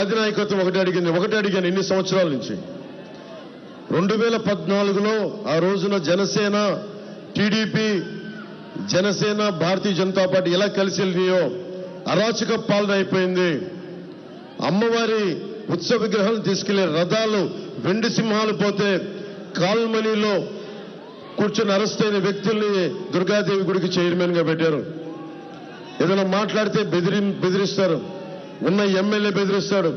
అధినాయకత్వం ఒకటే అడిగాను ఇన్ని సంవత్సరాల నుంచి. 2014లో ఆ రోజున జనసేన, టీడీపీ, జనసేన, భారతీయ జనతా పార్టీ ఎలా కలిసి వెళ్ళినాయో అరాచక పాలన అయిపోయింది. అమ్మవారి ఉత్సవ విగ్రహాలను తీసుకెళ్లే రథాలు వెండి సింహాలు పోతే కాల్మనీలో కూర్చొని అరెస్ట్ అయిన వ్యక్తుల్ని దుర్గాదేవి గుడికి చైర్మన్ గా పెట్టారు. ఏదైనా మాట్లాడితే బెదిరిస్తారు. ఉన్న ఎమ్మెల్యే బెదిరిస్తాడు.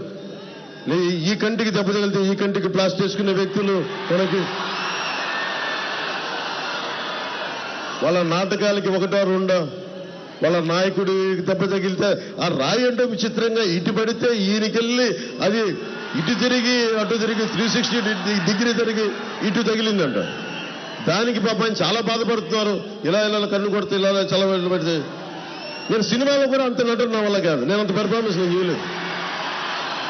ఈ కంటికి దెబ్బ తగిలితే ఈ కంటికి ప్లాస్టర్ వేసుకునే వ్యక్తులు మనకి వాళ్ళ నాటకాలకి ఒకటో రెండో, వాళ్ళ నాయకుడి దెబ్బ తగిలితే ఆ రాయి అంటే విచిత్రంగా ఇటు పడితే ఈయనకెళ్ళి అది ఇటు తిరిగి అటు తిరిగి 360 డిగ్రీ తిరిగి ఇటు తగిలిందంట. దానికి పాపం చాలా బాధపడుతున్నారు. ఇలా కన్ను కొడితే ఇలా చాలా పెడితే. నేను సినిమాలో కూడా అంత నటన నా వల్ల కాదు, నేను అంత పెర్ఫార్మెన్స్ నేను చేయలేదు.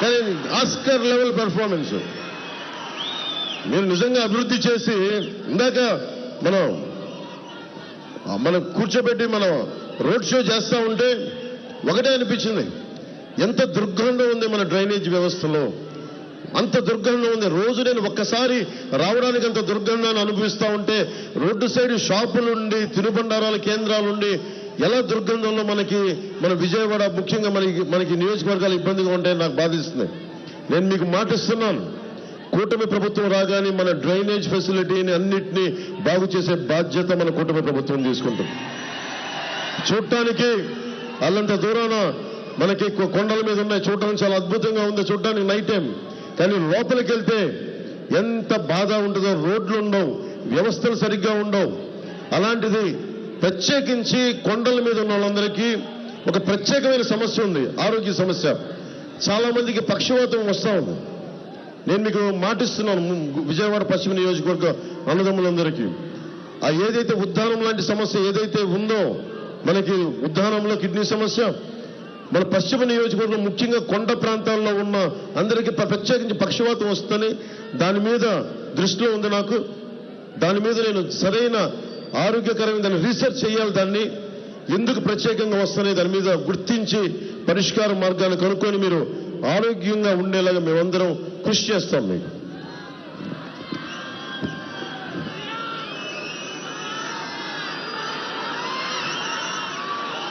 కానీ ఆస్కర్ లెవెల్ పెర్ఫార్మెన్స్ నేను నిజంగా అభివృద్ధి చేసి ఇందాక మనం కూర్చోబెట్టి మనం రోడ్ షో చేస్తూ ఉంటే ఒకటే అనిపించింది, ఎంత దుర్గంధం ఉంది మన డ్రైనేజ్ వ్యవస్థలో, అంత దుర్గంధం ఉంది. రోజు నేను ఒక్కసారి రావడానికి అంత దుర్గంధాన్ని అనుభవిస్తూ ఉంటే రోడ్డు సైడ్ షాపులుండి తినుబండారాల కేంద్రాలుండి ఎలా దుర్గంధంలో మన విజయవాడ ముఖ్యంగా మనకి నియోజకవర్గాలు ఇబ్బందిగా ఉంటాయని నాకు బాధిస్తుంది. నేను మీకు మాటిస్తున్నాను, కూటమి ప్రభుత్వం రాగానే మన డ్రైనేజ్ ఫెసిలిటీని అన్నిటినీ బాగు చేసే బాధ్యత మన కూటమి ప్రభుత్వం తీసుకుంటుంది. చూడటానికి అల్లంత దూరాన మనకి కొండల మీద ఉన్నాయి, చూడటానికి చాలా అద్భుతంగా ఉంది చూడటానికి నైట్ టైం. కానీ లోపలికి వెళ్తే ఎంత బాధ ఉంటుందో, రోడ్లు ఉండవు, వ్యవస్థలు సరిగ్గా ఉండవు. అలాంటిది ప్రత్యేకించి కొండల మీద ఉన్న వాళ్ళందరికీ ఒక ప్రత్యేకమైన సమస్య ఉంది, ఆరోగ్య సమస్య. చాలా మందికి పక్షవాతం వస్తూ ఉంది. నేను మీకు మాటిస్తున్నాను, విజయవాడ పశ్చిమ నియోజకవర్గ అన్నదమ్ములందరికీ ఆ ఏదైతే ఉద్దానం లాంటి సమస్య ఏదైతే ఉందో, మనకి ఉద్దానంలో కిడ్నీ సమస్య, మన పశ్చిమ నియోజకవర్గం ముఖ్యంగా కొండ ప్రాంతాల్లో ఉన్న అందరికీ ప్రత్యేకించి పక్షవాతం వస్తుందని దాని మీద దృష్టిలో ఉంది నాకు. దాని మీద నేను సరైన ఆరోగ్యకరమైన దాన్ని రీసెర్చ్ చేయాలి. దాన్ని ఎందుకు ప్రత్యేకంగా వస్తున్నాయి దాని మీద గుర్తించి పరిష్కార మార్గాన్ని కనుక్కొని మీరు ఆరోగ్యంగా ఉండేలాగా మేమందరం కృషి చేస్తాం. మీకు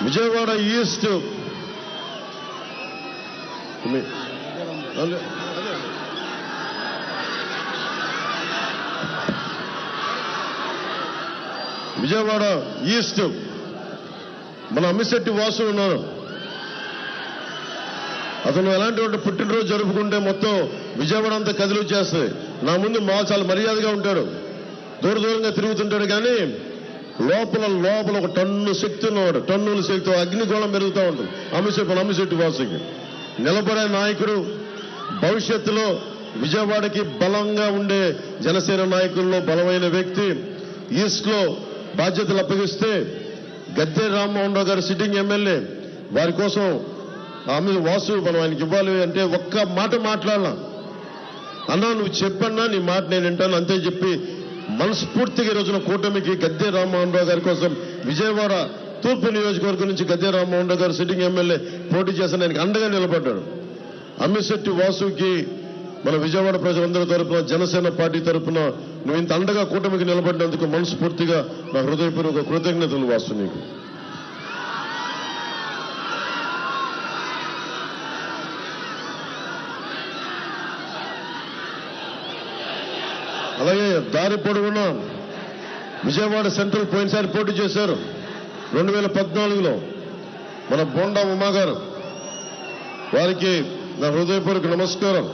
విజయవాడ ఈస్ట్ విజయవాడ ఈస్ట్ మన అమ్మిశెట్టి వాసు ఉన్నారు. అతను ఎలాంటి పుట్టినరోజు జరుపుకుంటే మొత్తం విజయవాడ అంతా కదిలి వచ్చేస్తుంది. నా ముందు చాలా మర్యాదగా ఉంటాడు, దూరంగా తిరుగుతుంటాడు. కానీ లోపల ఒక టన్ను శక్తి ఉన్నవాడు, టన్నుల శక్తి, అగ్నిగోళం పెరుగుతూ ఉంటుంది అమ్మిశెట్టి వాసుకి. నిలబడే నాయకుడు, భవిష్యత్తులో విజయవాడకి బలంగా ఉండే జనసేన నాయకుల్లో బలమైన వ్యక్తి. ఈస్ట్ లో బాధ్యతలు అప్పగిస్తే గద్దె రామ్మోహన్ రావు గారు సిట్టింగ్ ఎమ్మెల్యే, వారి కోసం వాసు మనం ఆయనకి ఇవ్వాలి అంటే ఒక్క మాట మాట్లాడాల. అన్నా నువ్వు చెప్పన్నా నీ మాట నేను వింటాను అంతే చెప్పి మనస్ఫూర్తిగా ఈ రోజున కూటమికి గద్దె రామ్మోహన్ రావు గారి కోసం విజయవాడ తూర్పు నియోజకవర్గం నుంచి గద్దె రామ్మోహన్ రావు గారు సిట్టింగ్ ఎమ్మెల్యే పోటీ చేసిన ఆయనకి అండగా నిలబడ్డాడు. అమ్మిశెట్టి వాసుకి మన విజయవాడ ప్రజలందరి తరపున, జనసేన పార్టీ తరపున నువ్వు ఇంత అండగా కూటమికి నిలబడినందుకు మనస్ఫూర్తిగా నా హృదయపూర్వక కృతజ్ఞతలు వాసు నీకు. అలాగే దారి పొడవున విజయవాడ సెంట్రల్ పోయినసారి పోటీ చేశారు 2014లో మన బోండా ఉమా గారు, వారికి నా హృదయపూర్వక నమస్కారం.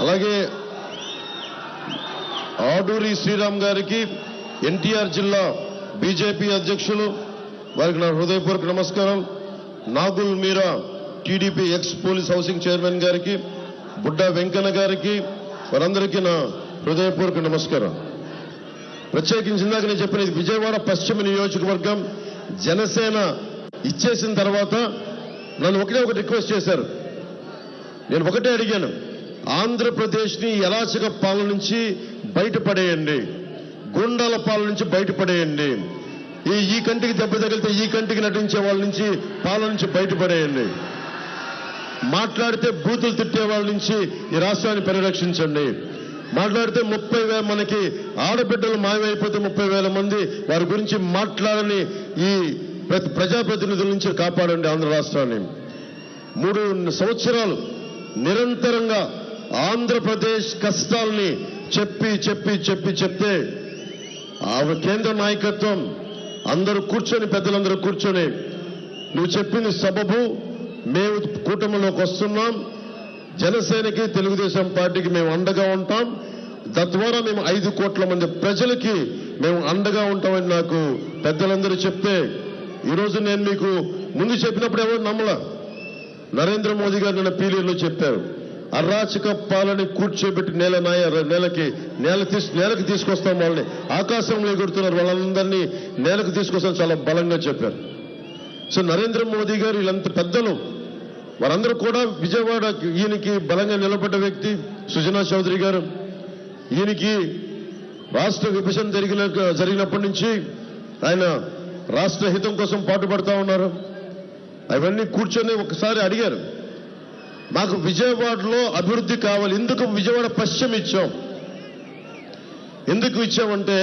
అలాగే ఆడూరి శ్రీరామ్ గారికి, ఎన్టీఆర్ జిల్లా బీజేపీ అధ్యక్షులు, వారికి నా హృదయపూర్వక నమస్కారం. Nagul Meera TDP ex police housing chairman గారికి, బుడ్డా వెంకన్న గారికి, వారందరికీ నా హృదయపూర్వక నమస్కారం. ప్రత్యేకించి ఇందాక నేను చెప్పిన విజయవాడ పశ్చిమ నియోజకవర్గం జనసేన ఇచ్చేసిన తర్వాత నన్ను ఒక రిక్వెస్ట్ చేశారు. నేను ఒకటే అడిగాను, ఆంధ్రప్రదేశ్ని అరాచక పాలన నుంచి బయటపడేయండి, గుండాల పాలన నుంచి బయటపడేయండి, ఈ కంటికి దెబ్బ తగిలితే ఈ కంటికి నటించే వాళ్ళ నుంచి పాలన నుంచి బయటపడేయండి. మాట్లాడితే బూతులు తిట్టే వాళ్ళ నుంచి ఈ రాష్ట్రాన్ని పరిరక్షించండి. మాట్లాడితే 30,000 మనకి ఆడబిడ్డలు మాయమైపోతే 30,000 మంది వారి గురించి మాట్లాడని ఈ ప్రజాప్రతినిధుల నుంచి కాపాడండి ఆంధ్ర రాష్ట్రాన్ని. 3 సంవత్సరాలు నిరంతరంగా ఆంధ్రప్రదేశ్ కష్టాలని చెప్తే ఆ కేంద్ర నాయకత్వం అందరూ కూర్చొని, పెద్దలందరూ కూర్చొని, నువ్వు చెప్పింది సబబు, మేము కూటమిలోకి వస్తున్నాం, జనసేనకి తెలుగుదేశం పార్టీకి మేము అండగా ఉంటాం, తద్వారా మేము 5 కోట్ల మంది ప్రజలకి మేము అండగా ఉంటామని నాకు పెద్దలందరూ చెప్తే, ఈరోజు నేను మీకు ముందు చెప్పినప్పుడు ఎవరు నమ్మలా. నరేంద్ర మోదీ గారు నిన్న పీలీలో చెప్పారు, అరాచక పాలని కూర్చోబెట్టి నేలకి తీసుకొస్తాం, వాళ్ళని ఆకాశంలో ఎగురుతున్నారు, వాళ్ళందరినీ నేలకు తీసుకొస్తాం చాలా బలంగా చెప్పారు. సో నరేంద్ర మోదీ గారు వీళ్ళంత పెద్దలు వారందరూ కూడా విజయవాడ ఈయనకి బలంగా నిలబడ్డ వ్యక్తి సుజనా చౌదరి గారు. ఈయనకి రాష్ట్ర విభజన జరిగినప్పటి నుంచి ఆయన రాష్ట్ర హితం కోసం పాటుపడతా ఉన్నారు. అవన్నీ కూర్చొని ఒకసారి అడిగారు, మాకు విజయవాడలో అభివృద్ధి కావాలి, ఎందుకు విజయవాడ పశ్చిమ ఇచ్చాం, ఎందుకు ఇచ్చామంటే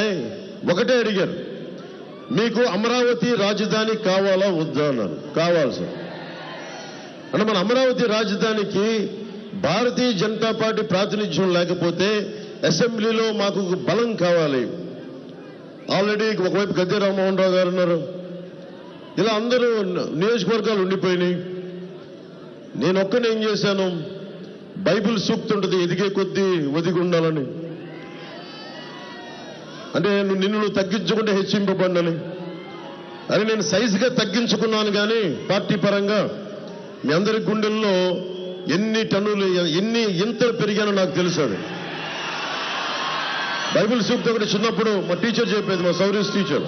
ఒకటే అడిగారు, మీకు అమరావతి రాజధాని కావాలా వద్దా అన్నారు. కావాలి సార్ అంటే మన అమరావతి రాజధానికి భారతీయ జనతా పార్టీ ప్రాతినిధ్యం లేకపోతే అసెంబ్లీలో మాకు బలం కావాలి. ఆల్రెడీ ఒకవైపు గద్దె రామ్మోహన్ రావు గారు ఉన్నారు, ఇలా అందరూ నియోజకవర్గాలు ఉండిపోయినాయి. నేను ఒక్కనే ఏం చేశాను, బైబిల్ సూక్తుంటుంది, ఎదిగే కొద్దీ ఒదిగి ఉండాలని, అంటే నిన్ను తగ్గించుకుంటే హెచ్చింపబడినని. అని నేను సైజుగా తగ్గించుకున్నాను, కానీ పార్టీ పరంగా మీ అందరి గుండెల్లో ఎన్ని టన్నులు ఇంతలు పెరిగానో నాకు తెలుసు. అది బైబిల్ సూక్తి ఒకటి చిన్నప్పుడు మా టీచర్ చెప్పేది, మా సౌరీస్ టీచర్,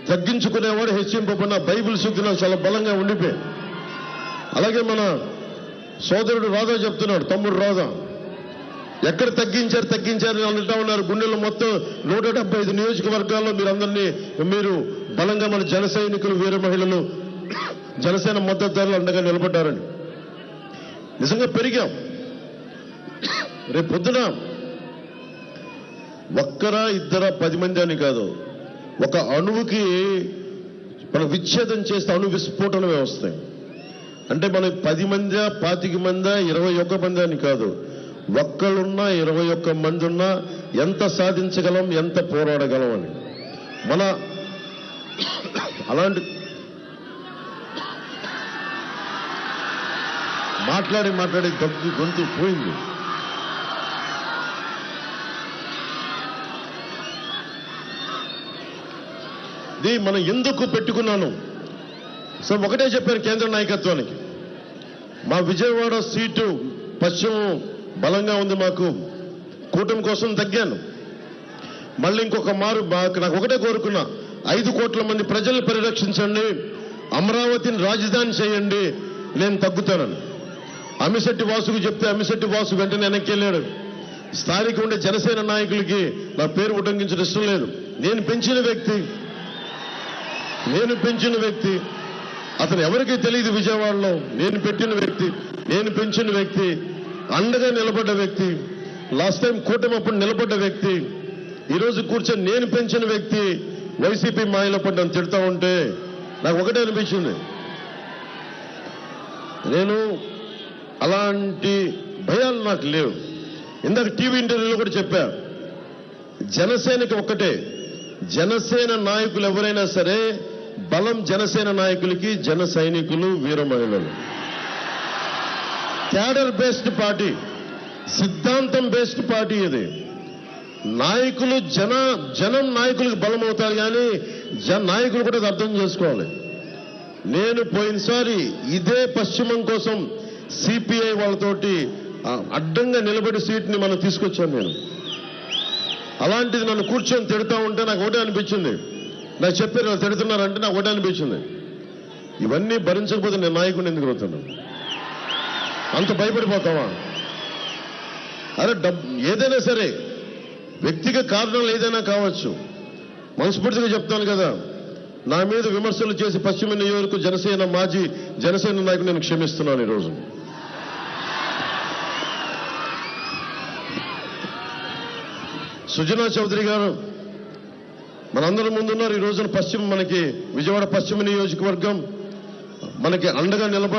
తగ్గించుకునేవాడు హెచ్చింపబడిన బైబిల్ సూక్తి నాకు చాలా బలంగా ఉండిపోయింది. అలాగే మన సోదరుడు రాధా చెప్తున్నాడు, తమ్ముడు రాధా, ఎక్కడ తగ్గించారు అంటా ఉన్నారు. గుండెల్లో మొత్తం 175 నియోజకవర్గాల్లో మీరు బలంగా మన జన సైనికులు, వీర మహిళలు, జనసేన మద్దతుదారులు అండగా నిలబడ్డారని. నిజంగా పెరిగాం. రేపు పొద్దున ఒక్కరా ఇద్దరా 10 మంది అని కాదు, ఒక అణువుకి మనం విచ్ఛేదం చేస్తే అణు విస్ఫోటనమే వస్తాయి. అంటే మనం 10 మందా 25 మందా 21 మంది అని కాదు, ఒక్కళ్ళున్నా 21 మంది ఉన్నా ఎంత సాధించగలం, ఎంత పోరాడగలం అని. మన అలాంటి మాట్లాడి గొంతు పోయింది. ఇది మనం ఎందుకు పెట్టుకున్నాను. సో ఒకటే చెప్పాను కేంద్ర నాయకత్వానికి, మా విజయవాడ సీటు పశ్చిమం బలంగా ఉంది, మాకు కూటమి కోసం తగ్గాను. మళ్ళీ ఇంకొక మారు నాకు ఒకటే కోరుకున్నా, 5 కోట్ల మంది ప్రజల్ని పరిరక్షించండి, అమరావతిని రాజధాని చేయండి, నేను తగ్గుతానని. అమిశెట్టి వాసుకు చెప్తే అమిశెట్టి వాసు వెంటనే వెనక్కి వెళ్ళాడు. స్థానిక ఉండే జనసేన నాయకులకి నా పేరు ఉటంకించడం ఇష్టం లేదు. నేను పెంచిన వ్యక్తి అతను ఎవరికీ తెలియదు. విజయవాడలో నేను పెంచిన వ్యక్తి, అండగా నిలబడ్డ వ్యక్తి, లాస్ట్ టైం కూటమి అప్పుడు నిలబడ్డ వ్యక్తి, ఈరోజు కూర్చొని నేను పెంచిన వ్యక్తి వైసీపీ మాయలో పడ్డాను తిడతా ఉంటే నాకు ఒకటే అనిపించింది, నేను అలాంటి భయాలు నాకు లేవు. ఇందాక టీవీ ఇంటర్వ్యూలో కూడా చెప్పా, జనసేనకి ఒక్కటే, జనసేన నాయకులు ఎవరైనా సరే బలం జనసేన నాయకులకి, జన సైనికులు, వీర మహిళలు. క్యాడర్ బేస్డ్ పార్టీ, సిద్ధాంతం బేస్డ్ పార్టీ ఇది. నాయకులు జనం నాయకులకు బలం అవుతారు, కానీ నాయకులు కూడా అర్థం చేసుకోవాలి. నేను పోయినసారి ఇదే పశ్చిమం కోసం సిపిఐ వాళ్ళతోటి అడ్డంగా నిలబడి సీట్ని మనం తీసుకొచ్చాను నేను. అలాంటిది నన్ను కూర్చొని తిడతా ఉంటే నాకు ఒకటే అనిపించింది, నాకు చెప్పారు వాళ్ళు తిడుతున్నారంటే నాకు ఒకటే అనిపించింది, ఇవన్నీ భరించకపోతే నేను నాయకుడిని ఎందుకు అవుతాను? అంత భయపడిపోతావా? అరే ఏదైనా సరే వ్యక్తిగత కారణాలు ఏదైనా కావచ్చు, మనస్ఫూర్తిగా చెప్తాను కదా, నా మీద విమర్శలు చేసి పశ్చిమ నియోజక మాజీ జనసేన నాయకుడు నేను క్షమిస్తున్నాను ఈరోజు. సుజనా చౌదరి గారు మనందరి ముందున్నారు. ఈ రోజున మనకి విజయవాడ పశ్చిమ నియోజకవర్గం మనకి అండగా నిలబడ్డ